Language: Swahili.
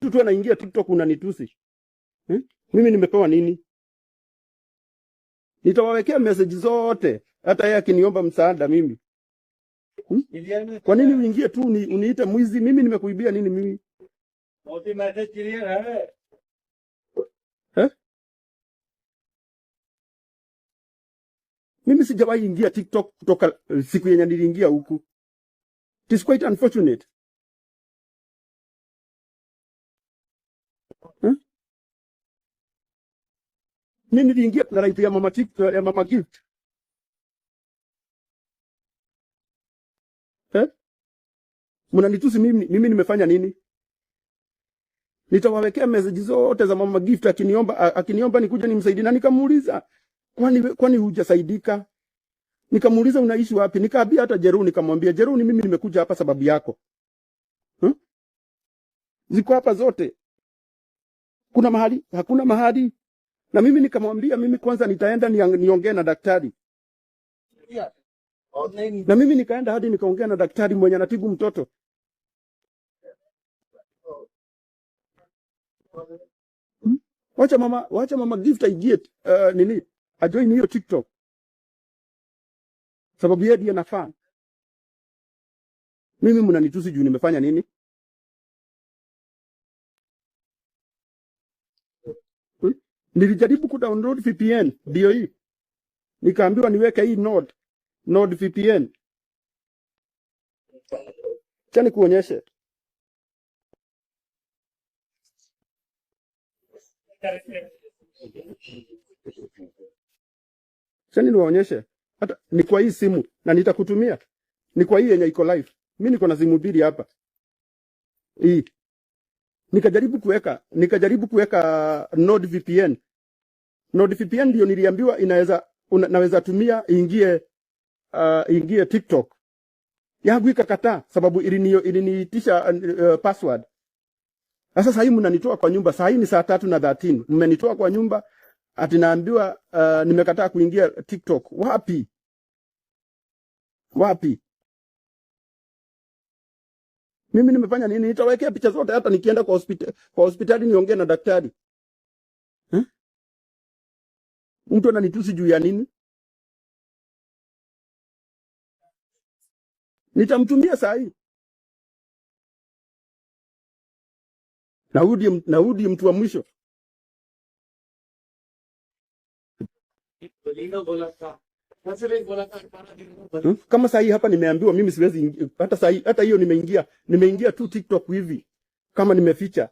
Mtu tu anaingia TikTok unanitusi. Mimi nimepewa nini? Nitawawekea message zote, hata yeye akiniomba msaada mimi. Kwa nini uingie tu uniite mwizi? Mimi nimekuibia nini mimi? Mimi sijawahi ingia TikTok kutoka siku yenye niliingia huku. It is quite unfortunate. Mimi niliingia na right ya mama TikTok, ya mama Gift. Mnanitusi mimi nimefanya nini? Nitawawekea message zote za mama Gift akiniomba nikuja nimsaidie, na nikamuuliza kwani hujasaidika? Nikamuuliza unaishi wapi? Nikaambia hata Jeru, nikamwambia Jeru, ni mimi nimekuja hapa sababu yako. Ziko hapa zote. Kuna mahali? Hakuna mahali. Na mimi nikamwambia mimi kwanza nitaenda niongee na daktari. Na mimi nikaenda hadi nikaongea na daktari mwenye anatibu mtoto. Wacha mama Gift aingie ajoin hiyo TikTok. Sababu yeye ndiye anafaa. Mimi mnanitusi juu nimefanya nini? Nilijaribu kudownload VPN ndio hii. Nikaambiwa niweke hii Nord VPN. Chani kuonyeshe. Chani niwaonyeshe. Hata ni kwa hii simu na nitakutumia. Ni kwa hii yenye iko live. Mimi niko na simu mbili hapa. Hii. Nikajaribu kuweka NordVPN. NordVPN ndio niliambiwa naweza tumia ingie TikTok. Yangu ikakataa sababu iliniitisha password. Sasa hii mnanitoa kwa nyumba. Saa hii ni saa 3:13. Mmenitoa kwa nyumba ati naambiwa nimekataa kuingia TikTok. Wapi? Mimi nimefanya nini? Nitawekea picha zote hata nikienda kwa hospitali niongee na daktari. Mtu ananitusi juu ya nini? Nitamtumia saa hii. Naudi mtu wa mwisho. Kama saa hii hapa nimeambiwa mimi siwezi hata saa hii, hata hiyo nimeingia tu TikTok hivi kama nimeficha.